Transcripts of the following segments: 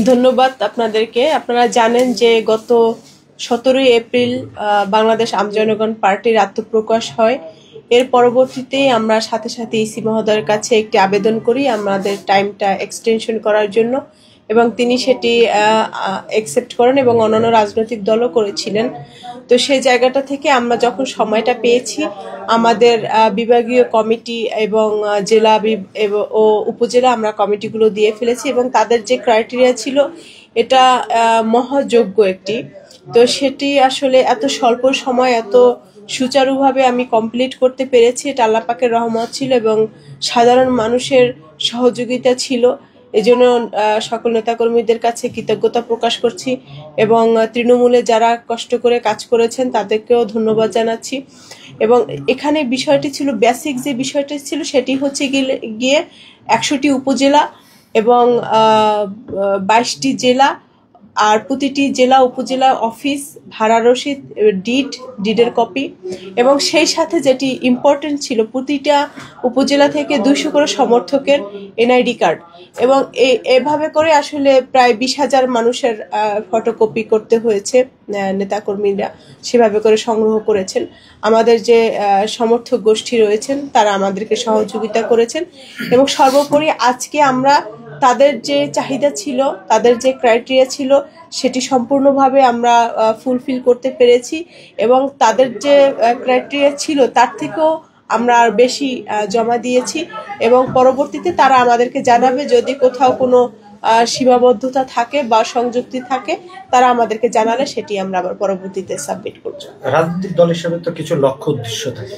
ধন্যবাদ আপনাদেরকে। আপনারা জানেন যে গত 17 এপ্রিল বাংলাদেশ আমজনগণ পার্টির আত্মপ্রকাশ হয়। এর পরবর্তীতে আমরা সাথে সাথে ইসি মহোদয়ের কাছে একটি আবেদন করি আমাদের টাইমটা এক্সটেনশন করার জন্য, এবং তিনি সেটি অ্যাকসেপ্ট করেন এবং অন্যান্য রাজনৈতিক দলও করেছিলেন। তো সেই জায়গাটা থেকে আমরা যখন সময়টা পেয়েছি, আমাদের বিভাগীয় কমিটি এবং জেলা ও উপজেলা আমরা কমিটিগুলো দিয়ে ফেলেছি, এবং তাদের যে ক্রাইটেরিয়া ছিল এটা মহাযোগ্য একটি। তো সেটি আসলে এত স্বল্প সময় এত সুচারুভাবে আমি কমপ্লিট করতে পেরেছি, এটা আল্লাহ পাকের রহমত ছিল এবং সাধারণ মানুষের সহযোগিতা ছিল। এজন্য সকল নেতাকর্মীদের কাছে কৃতজ্ঞতা প্রকাশ করছি, এবং তৃণমূলে যারা কষ্ট করে কাজ করেছেন তাদেরকেও ধন্যবাদ জানাচ্ছি। এবং এখানে বিষয়টি ছিল, বেসিক যে বিষয়টি ছিল সেটি হচ্ছে গিয়ে 100টি উপজেলা এবং 22টি জেলা, আর প্রতিটি জেলা উপজেলা অফিস, ভাড়া রসিদ, ডিডের কপি, এবং সেই সাথে যেটি ইম্পর্টেন্ট ছিল প্রতিটা উপজেলা থেকে 200 করে সমর্থকের এনআইডি কার্ড, এবং এভাবে করে আসলে প্রায় 20,000 মানুষের ফটোকপি করতে হয়েছে। নেতাকর্মীরা সেভাবে করে সংগ্রহ করেছেন। আমাদের যে সমর্থক গোষ্ঠী রয়েছেন তারা আমাদেরকে সহযোগিতা করেছেন, এবং সর্বোপরি আজকে আমরা তাদের যে চাহিদা ছিল, তাদের যে ক্রাইটেরিয়া ছিল সেটি সম্পূর্ণভাবে আমরা ফুলফিল করতে পেরেছি, এবং তাদের যে ক্রাইটেরিয়া ছিল তার থেকেও আমরা আর বেশি জমা দিয়েছি, এবং পরবর্তীতে তারা আমাদেরকে জানাবে যদি কোথাও কোনো সীমাবদ্ধতা থাকে বা সংযুক্তি থাকে, তারা আমাদেরকে জানালে সেটি আমরা আবার পরবর্তীতে সাবমিট করব। রাজনৈতিক দল হিসেবে তো কিছু লক্ষ্য উদ্দেশ্য থাকে,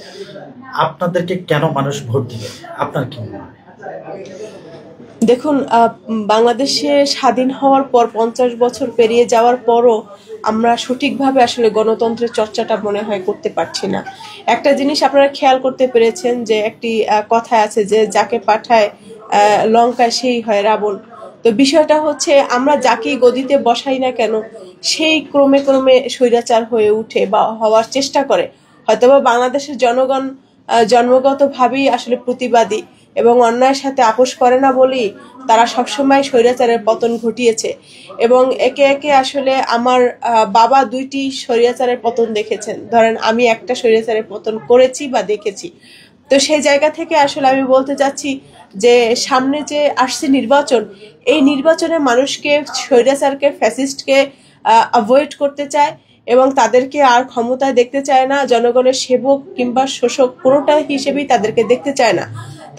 আপনাদেরকে কেন মানুষ ভোট দিবে আপনার কি মনে হয়? দেখুন, বাংলাদেশে স্বাধীন হওয়ার পর 50 বছর পেরিয়ে যাওয়ার পরও আমরা সঠিকভাবে আসলে গণতন্ত্রের চর্চাটা মনে হয় করতে পারছি না। একটা জিনিস আপনারা খেয়াল করতে পেরেছেন যে একটি কথা আছে যে যাকে পাঠায় লঙ্কায় সেই হয় রাবণ। তো বিষয়টা হচ্ছে আমরা যাকেই গদিতে বসাই না কেন সেই ক্রমে ক্রমে স্বৈরাচার হয়ে উঠে বা হওয়ার চেষ্টা করে। হয়তোবা বাংলাদেশের জনগণ জন্মগতভাবেই আসলে প্রতিবাদী এবং অন্যায়ের সাথে আপোষ করে না বলেই তারা সবসময় স্বৈরাচারের পতন ঘটিয়েছে, এবং একে একে আসলে আমার বাবা 2টি স্বৈরাচারের পতন দেখেছেন, ধরেন আমি একটা স্বৈরাচারের পতন করেছি বা দেখেছি। তো সেই জায়গা থেকে আসলে আমি বলতে চাচ্ছি যে সামনে যে আসছে নির্বাচন, এই নির্বাচনে মানুষকে স্বৈরাচারকে, ফ্যাসিস্টকে অ্যাভয়েড করতে চায় এবং তাদেরকে আর ক্ষমতায় দেখতে চায় না, জনগণের সেবক কিংবা শোষক কোনোটা হিসেবেই তাদেরকে দেখতে চায় না,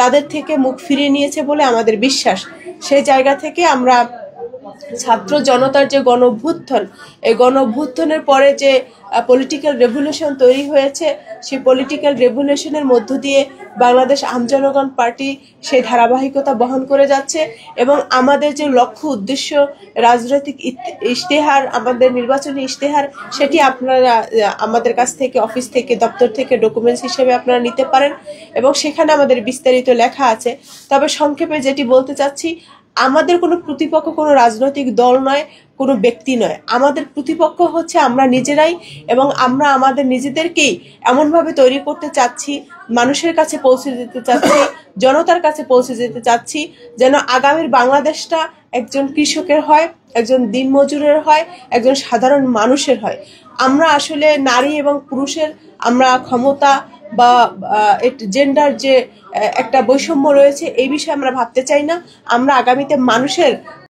তাদের থেকে মুখ ফিরিয়ে নিয়েছে বলে আমাদের বিশ্বাস। সেই জায়গা থেকে আমরা ছাত্র জনতার যে গণঅভ্যুত্থান, এই গণঅভ্যুত্থানের পরে যে পলিটিক্যাল রেভলিউশন তৈরি হয়েছে, সেই পলিটিক্যাল রেভলিউশনের মধ্য দিয়ে বাংলাদেশ আমজনগণ পার্টি সেই ধারাবাহিকতা বহন করে যাচ্ছে, এবং আমাদের যে লক্ষ্য উদ্দেশ্য, রাজনৈতিক ইশতেহার, আমাদের নির্বাচনী ইশতেহার, সেটি আপনারা আমাদের কাছ থেকে, অফিস থেকে, দপ্তর থেকে ডকুমেন্টস হিসেবে আপনারা নিতে পারেন, এবং সেখানে আমাদের বিস্তারিত লেখা আছে। তবে সংক্ষেপে যেটি বলতে চাচ্ছি, আমাদের কোনো প্রতিপক্ষ কোনো রাজনৈতিক দল নয়, কোনো ব্যক্তি নয়, আমাদের প্রতিপক্ষ হচ্ছে আমরা নিজেরাই, এবং আমরা আমাদের নিজেদেরকেই এমনভাবে তৈরি করতে চাচ্ছি, মানুষের কাছে পৌঁছে যেতে চাচ্ছি, জনতার কাছে পৌঁছে যেতে চাচ্ছি, যেন আগামীর বাংলাদেশটা একজন কৃষকের হয়, একজন দিনমজুরের হয়, একজন সাধারণ মানুষের হয়। আমরা আসলে নারী এবং পুরুষের আমরা ক্ষমতা বা জেন্ডার যে একটা বৈষম্য রয়েছে এই বিষয়ে আমরা ভাবতে চাই না। আমরা আগামীতে মানুষের